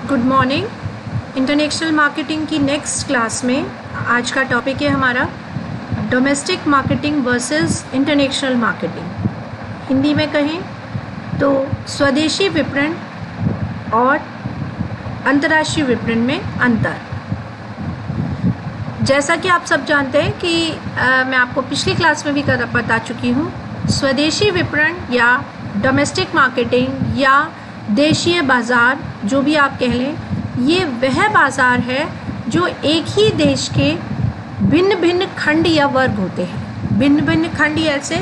Good morning. International marketing की next class में आज का टॉपिक है हमारा domestic marketing versus international marketing. Hindi में कहें तो स्वदेशी विपणन और अंतर्राष्ट्रीय विपणन में अंतर। जैसा कि आप सब जानते हैं कि मैं आपको पिछली क्लास में भी बता चुकी हूँ, स्वदेशी विपणन या डोमेस्टिक मार्केटिंग या देशीय बाज़ार जो भी आप कह लें, ये वह बाज़ार है जो एक ही देश के भिन्न भिन्न खंड या वर्ग होते हैं। भिन्न भिन्न खंड ऐसे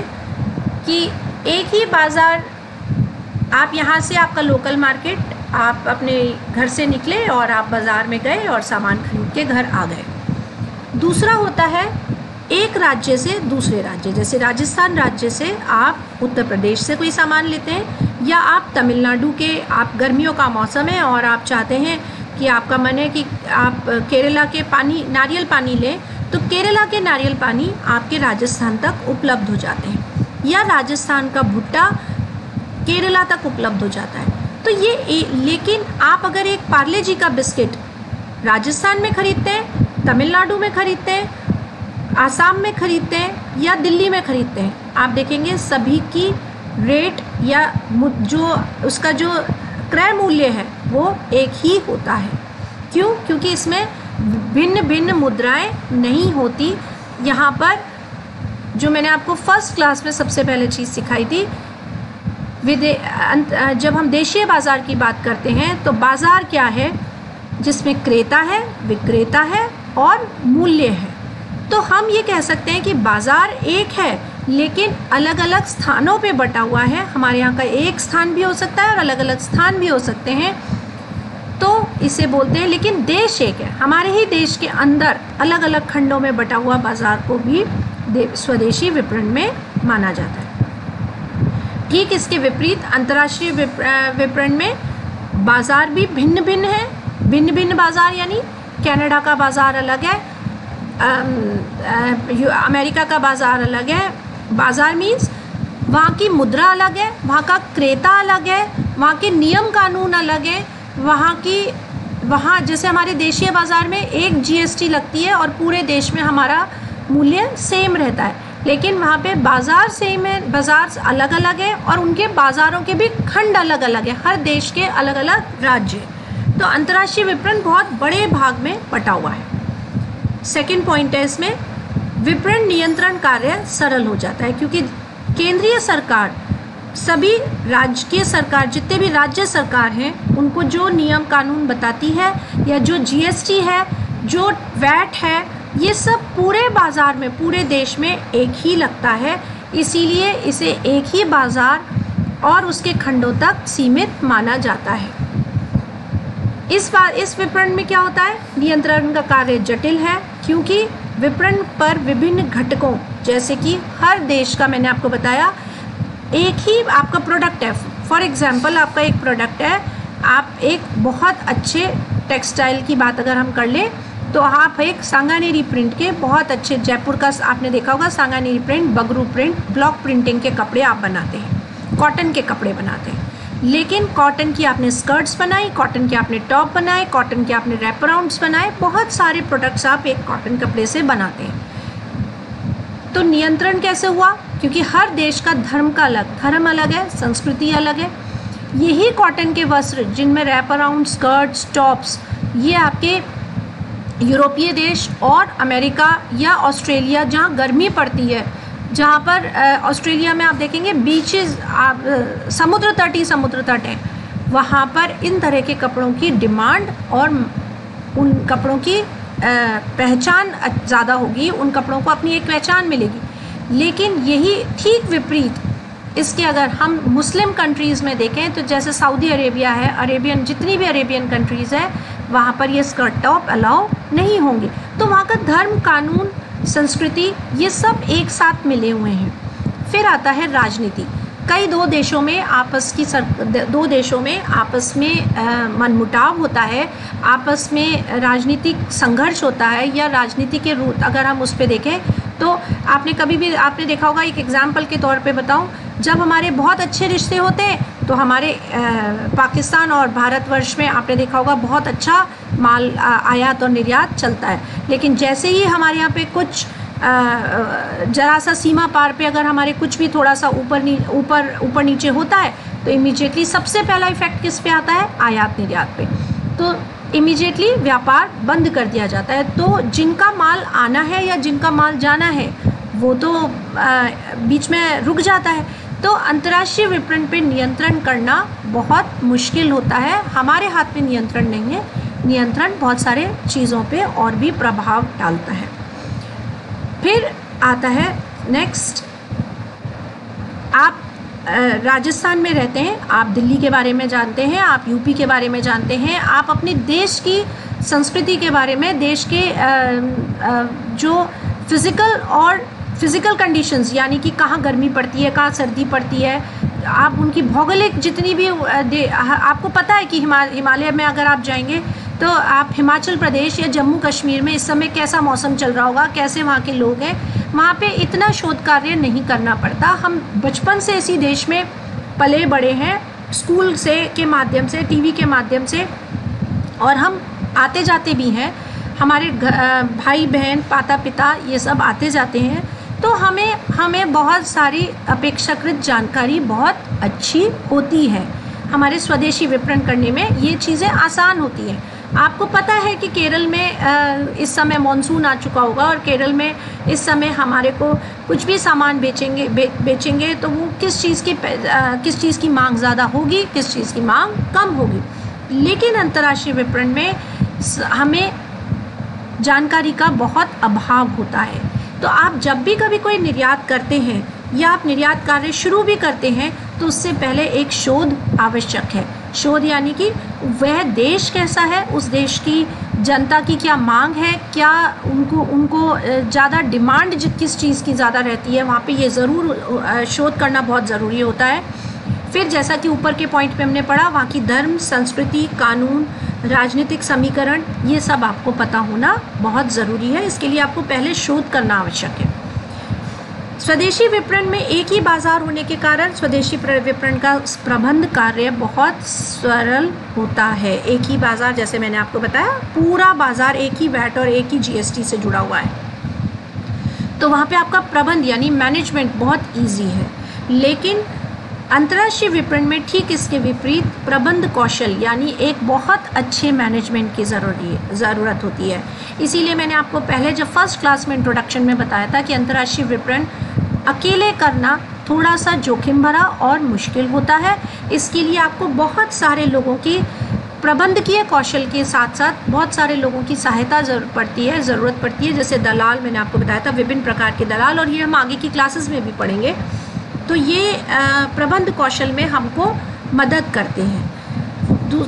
कि एक ही बाज़ार, आप यहाँ से आपका लोकल मार्केट, आप अपने घर से निकले और आप बाज़ार में गए और सामान खरीद के घर आ गए। दूसरा होता है एक राज्य से दूसरे राज्य, जैसे राजस्थान राज्य से आप उत्तर प्रदेश से कोई सामान लेते हैं, या आप तमिलनाडु के, आप गर्मियों का मौसम है और आप चाहते हैं कि आपका मन है कि आप केरला के नारियल पानी लें, तो केरला के नारियल पानी आपके राजस्थान तक उपलब्ध हो जाते हैं, या राजस्थान का भुट्टा केरला तक उपलब्ध हो जाता है। तो ये लेकिन आप अगर एक पार्ले जी का बिस्किट राजस्थान में खरीदते हैं, तमिलनाडु में खरीदते हैं, आसाम में खरीदते हैं या दिल्ली में खरीदते हैं, आप देखेंगे सभी की रेट या जो उसका जो क्रय मूल्य है वो एक ही होता है। क्यों? क्योंकि इसमें भिन्न भिन्न मुद्राएं नहीं होती। यहाँ पर जो मैंने आपको फर्स्ट क्लास में सबसे पहले चीज़ सिखाई थी, जब हम देशीय बाज़ार की बात करते हैं तो बाज़ार क्या है, जिसमें क्रेता है, विक्रेता है और मूल्य है। तो हम ये कह सकते हैं कि बाज़ार एक है लेकिन अलग अलग स्थानों पे बटा हुआ है। हमारे यहाँ का एक स्थान भी हो सकता है और अलग अलग स्थान भी हो सकते हैं, तो इसे बोलते हैं। लेकिन देश एक है, हमारे ही देश के अंदर अलग अलग खंडों में बटा हुआ बाज़ार को भी स्वदेशी विपणन में माना जाता है। ठीक इसके विपरीत अंतर्राष्ट्रीय विपणन में बाज़ार भी भिन्न भिन्न है। भिन्न भिन्न बाज़ार यानी कनाडा का बाज़ार अलग है, अमेरिका का बाज़ार अलग है। बाज़ार मीन्स वहाँ की मुद्रा अलग है, वहाँ का क्रेता अलग है, वहाँ के नियम कानून अलग है। वहाँ जैसे हमारे देशीय बाज़ार में एक जीएसटी लगती है और पूरे देश में हमारा मूल्य सेम रहता है, लेकिन वहाँ पे बाज़ार सेम है, बाज़ार अलग अलग है और उनके बाज़ारों के भी खंड अलग अलग है, हर देश के अलग अलग राज्य। तो अंतर्राष्ट्रीय विपणन बहुत बड़े भाग में बटा हुआ है। सेकेंड पॉइंट है, इसमें विपणन नियंत्रण कार्य सरल हो जाता है, क्योंकि केंद्रीय सरकार, सभी राज्य सरकार, जितने भी राज्य सरकार हैं, उनको जो नियम कानून बताती है या जो जीएसटी है, जो वैट है, ये सब पूरे बाज़ार में, पूरे देश में एक ही लगता है। इसीलिए इसे एक ही बाज़ार और उसके खंडों तक सीमित माना जाता है। इस विपणन में क्या होता है, नियंत्रण का कार्य जटिल है, क्योंकि विपणन पर विभिन्न घटकों, जैसे कि हर देश का, मैंने आपको बताया, एक ही आपका प्रोडक्ट है। फॉर एग्जांपल आपका एक प्रोडक्ट है, आप एक बहुत अच्छे टेक्सटाइल की बात अगर हम कर लें तो आप एक सांगानेरी प्रिंट के बहुत अच्छे, जयपुर का आपने देखा होगा Sanganeri print, Bagru print, block printing के कपड़े आप बनाते हैं, कॉटन के कपड़े बनाते हैं। लेकिन कॉटन की आपने स्कर्ट्स बनाई, कॉटन के आपने टॉप बनाए, कॉटन के आपने रैप अराउंड्स बनाए, बहुत सारे प्रोडक्ट्स आप एक कॉटन कपड़े से बनाते हैं। तो नियंत्रण कैसे हुआ? क्योंकि हर देश का धर्म अलग है, संस्कृति अलग है। यही कॉटन के वस्त्र जिनमें रैप अराउंड, स्कर्ट्स, टॉप्स, ये आपके यूरोपीय देश और अमेरिका या ऑस्ट्रेलिया, जहाँ गर्मी पड़ती है, जहाँ पर ऑस्ट्रेलिया में आप देखेंगे बीचेस, आप समुद्र तट हैं, वहाँ पर इन तरह के कपड़ों की डिमांड और उन कपड़ों की पहचान ज़्यादा होगी, उन कपड़ों को अपनी एक पहचान मिलेगी। लेकिन यही ठीक विपरीत इसके अगर हम मुस्लिम कंट्रीज़ में देखें तो जैसे सऊदी अरेबिया है, जितनी भी अरेबियन कंट्रीज़ है, वहाँ पर ये स्कर्ट टॉप अलाउ नहीं होंगे। तो वहाँ का धर्म, कानून, संस्कृति, ये सब एक साथ मिले हुए हैं। फिर आता है राजनीति। दो देशों में आपस में मनमुटाव होता है, आपस में राजनीतिक संघर्ष होता है, या राजनीति के रूट अगर हम उस पर देखें तो आपने देखा होगा, एक एग्जाम्पल के तौर पे बताऊं, जब हमारे बहुत अच्छे रिश्ते होते हैं तो हमारे पाकिस्तान और भारतवर्ष में आपने देखा होगा बहुत अच्छा माल आयात और निर्यात चलता है। लेकिन जैसे ही हमारे यहाँ पे कुछ जरा सा सीमा पार पे अगर हमारे कुछ भी थोड़ा सा ऊपर नीचे होता है तो इमीडिएटली सबसे पहला इफेक्ट किस पे आता है? आयात निर्यात पे। तो इमीडिएटली व्यापार बंद कर दिया जाता है। तो जिनका माल आना है या जिनका माल जाना है वो तो बीच में रुक जाता है। तो अंतर्राष्ट्रीय विपणन पे नियंत्रण करना बहुत मुश्किल होता है। हमारे हाथ में नियंत्रण नहीं है, नियंत्रण बहुत सारे चीज़ों पे और भी प्रभाव डालता है। फिर आता है नेक्स्ट, आप राजस्थान में रहते हैं, आप दिल्ली के बारे में जानते हैं, आप यूपी के बारे में जानते हैं, आप अपने देश की संस्कृति के बारे में, देश के जो फिज़िकल कंडीशंस यानी कि कहाँ गर्मी पड़ती है, कहाँ सर्दी पड़ती है, आप उनकी भौगोलिक जितनी भी आपको पता है कि हिमालय में अगर आप जाएंगे तो आप हिमाचल प्रदेश या जम्मू कश्मीर में इस समय कैसा मौसम चल रहा होगा, कैसे वहाँ के लोग हैं, वहाँ पे इतना शोध कार्य नहीं करना पड़ता। हम बचपन से इसी देश में पले बड़े हैं, स्कूल के माध्यम से, टीवी के माध्यम से, और हम आते जाते भी हैं, हमारे भाई बहन माता पिता ये सब आते जाते हैं। तो हमें बहुत सारी अपेक्षाकृत जानकारी बहुत अच्छी होती है। हमारे स्वदेशी विपणन करने में ये चीज़ें आसान होती हैं। आपको पता है कि केरल में इस समय मॉनसून आ चुका होगा और केरल में इस समय हमारे को कुछ भी सामान बेचेंगे तो वो किस चीज़ की मांग ज़्यादा होगी, किस चीज़ की मांग कम होगी। लेकिन अंतर्राष्ट्रीय विपणन में हमें जानकारी का बहुत अभाव होता है। तो आप जब भी कभी कोई निर्यात करते हैं या आप निर्यात कार्य शुरू भी करते हैं तो उससे पहले एक शोध आवश्यक है। शोध यानी कि वह देश कैसा है, उस देश की जनता की क्या मांग है, क्या उनको ज़्यादा डिमांड किस चीज़ की ज़्यादा रहती है, वहाँ पे ये ज़रूर शोध करना बहुत ज़रूरी होता है। फिर जैसा कि ऊपर के पॉइंट पे हमने पढ़ा, वहाँ की धर्म, संस्कृति, कानून, राजनीतिक समीकरण, ये सब आपको पता होना बहुत ज़रूरी है। इसके लिए आपको पहले शोध करना आवश्यक है। स्वदेशी विपणन में एक ही बाज़ार होने के कारण स्वदेशी विपणन का प्रबंध कार्य बहुत सरल होता है। एक ही बाज़ार, जैसे मैंने आपको बताया, पूरा बाज़ार एक ही वैट और एक ही जीएसटी से जुड़ा हुआ है, तो वहाँ पे आपका प्रबंध यानी मैनेजमेंट बहुत इजी है। लेकिन अंतर्राष्ट्रीय विपणन में ठीक इसके विपरीत प्रबंध कौशल यानी एक बहुत अच्छे मैनेजमेंट की ज़रूरत होती है। इसीलिए मैंने आपको पहले जब फर्स्ट क्लास में इंट्रोडक्शन में बताया था कि अंतर्राष्ट्रीय विपणन अकेले करना थोड़ा सा जोखिम भरा और मुश्किल होता है। इसके लिए आपको बहुत सारे लोगों की प्रबंधकीय कौशल के साथ साथ बहुत सारे लोगों की सहायता ज़रूरत पड़ती है। जैसे दलाल, मैंने आपको बताया था विभिन्न प्रकार के दलाल, और ये हम आगे की क्लासेस में भी पढ़ेंगे। तो ये प्रबंध कौशल में हमको मदद करते हैं।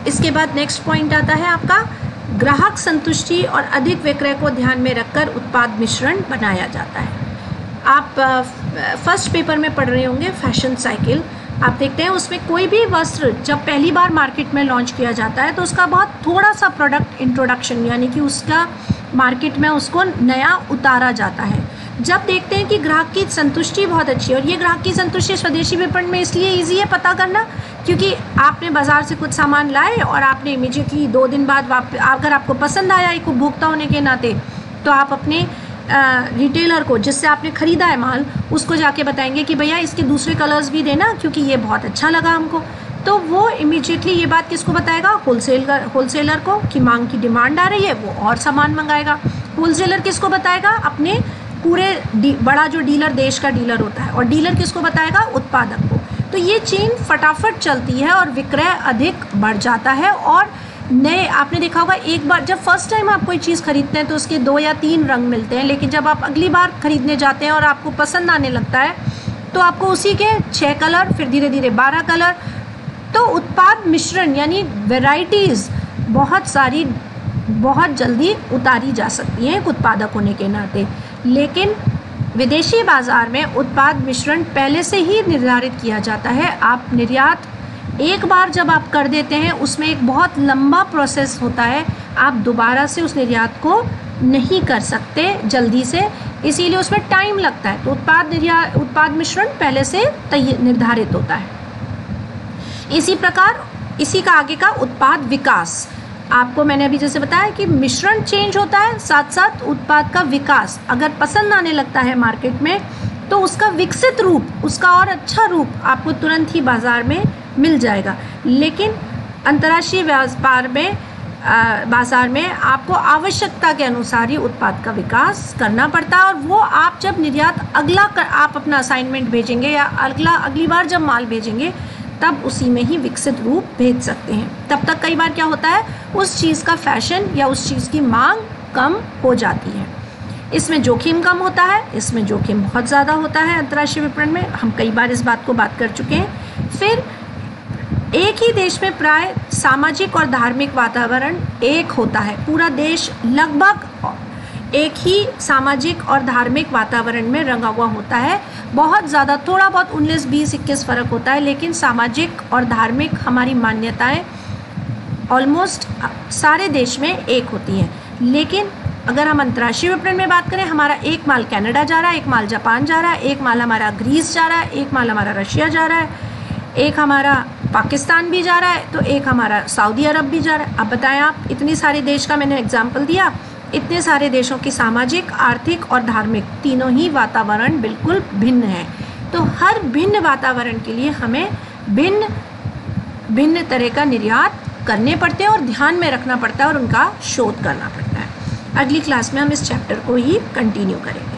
इसके बाद नेक्स्ट पॉइंट आता है आपका ग्राहक संतुष्टि और अधिक विक्रय को ध्यान में रखकर उत्पाद मिश्रण बनाया जाता है। आप फर्स्ट पेपर में पढ़ रहे होंगे फैशन साइकिल। आप देखते हैं उसमें कोई भी वस्त्र जब पहली बार मार्केट में लॉन्च किया जाता है तो उसका बहुत थोड़ा सा प्रोडक्ट इंट्रोडक्शन यानी कि उसका मार्केट में उसको नया उतारा जाता है। जब देखते हैं कि ग्राहक की संतुष्टि बहुत अच्छी है, और ये ग्राहक की संतुष्टि स्वदेशी विपणन में इसलिए ईजी है पता करना क्योंकि आपने बाज़ार से कुछ सामान लाए और आपने इमीडिएटली 2 दिन बाद अगर आपको पसंद आया एक उपभोक्ता होने के नाते, तो आप अपने रिटेलर को जिससे आपने ख़रीदा है माल उसको जाके बताएंगे कि भैया इसके दूसरे कलर्स भी देना क्योंकि ये बहुत अच्छा लगा हमको। तो वो इमीडिएटली ये बात किसको बताएगा? होलसेलर को कि मांग की डिमांड आ रही है, वो और सामान मंगाएगा। होलसेलर किसको बताएगा? अपने पूरे बड़ा जो डीलर, देश का डीलर होता है, और डीलर किसको बताएगा? उत्पादक को। तो ये चेन फटाफट चलती है और विक्रय अधिक बढ़ जाता है। और नए आपने देखा होगा, एक बार जब फर्स्ट टाइम आप कोई चीज़ खरीदते हैं तो उसके 2 या 3 रंग मिलते हैं, लेकिन जब आप अगली बार खरीदने जाते हैं और आपको पसंद आने लगता है तो आपको उसी के 6 कलर, फिर धीरे धीरे 12 कलर। तो उत्पाद मिश्रण यानी वेराइटीज़ बहुत सारी बहुत जल्दी उतारी जा सकती हैं एक उत्पादक होने के नाते। लेकिन विदेशी बाज़ार में उत्पाद मिश्रण पहले से ही निर्धारित किया जाता है। आप निर्यात एक बार जब आप कर देते हैं उसमें एक बहुत लंबा प्रोसेस होता है, आप दोबारा से उस निर्यात को नहीं कर सकते जल्दी से, इसीलिए उसमें टाइम लगता है। तो उत्पाद मिश्रण पहले से निर्धारित होता है। इसी प्रकार इसी का आगे का उत्पाद विकास, आपको मैंने अभी जैसे बताया कि मिश्रण चेंज होता है, साथ साथ उत्पाद का विकास। अगर पसंद आने लगता है मार्केट में तो उसका विकसित रूप, उसका और अच्छा रूप आपको तुरंत ही बाज़ार में मिल जाएगा। लेकिन अंतर्राष्ट्रीय बाज़ार में आपको आवश्यकता के अनुसार ही उत्पाद का विकास करना पड़ता है, और वो आप जब निर्यात आप अपना असाइनमेंट भेजेंगे या अगली बार जब माल भेजेंगे तब उसी में ही विकसित रूप भेज सकते हैं। तब तक कई बार क्या होता है, उस चीज़ का फैशन या उस चीज़ की मांग कम हो जाती है। इसमें जोखिम कम होता है, इसमें जोखिम बहुत ज़्यादा होता है अंतर्राष्ट्रीय विपणन में, हम कई बार इस बात को बात कर चुके हैं। फिर एक ही देश में प्राय सामाजिक और धार्मिक वातावरण एक होता है, पूरा देश लगभग एक ही सामाजिक और धार्मिक वातावरण में रंगा हुआ होता है। बहुत ज़्यादा, थोड़ा बहुत 19, 20, 21 फ़र्क होता है, लेकिन सामाजिक और धार्मिक हमारी मान्यताएं ऑलमोस्ट सारे देश में एक होती हैं। लेकिन अगर हम अंतर्राष्ट्रीय विपणन में बात करें, हमारा एक माल कनाडा जा रहा है, एक माल जापान जा रहा है, एक माल हमारा ग्रीस जा रहा है, एक माल हमारा रशिया जा रहा है, एक हमारा पाकिस्तान भी जा रहा है, तो एक हमारा सऊदी अरब भी जा रहा है। अब बताएं आप, इतने सारे देश का मैंने एग्जाम्पल दिया, इतने सारे देशों की सामाजिक, आर्थिक और धार्मिक तीनों ही वातावरण बिल्कुल भिन्न है। तो हर भिन्न वातावरण के लिए हमें भिन्न भिन्न तरह का निर्यात करने पड़ते हैं और ध्यान में रखना पड़ता है और उनका शोध करना पड़ता है। अगली क्लास में हम इस चैप्टर को ही कंटिन्यू करेंगे।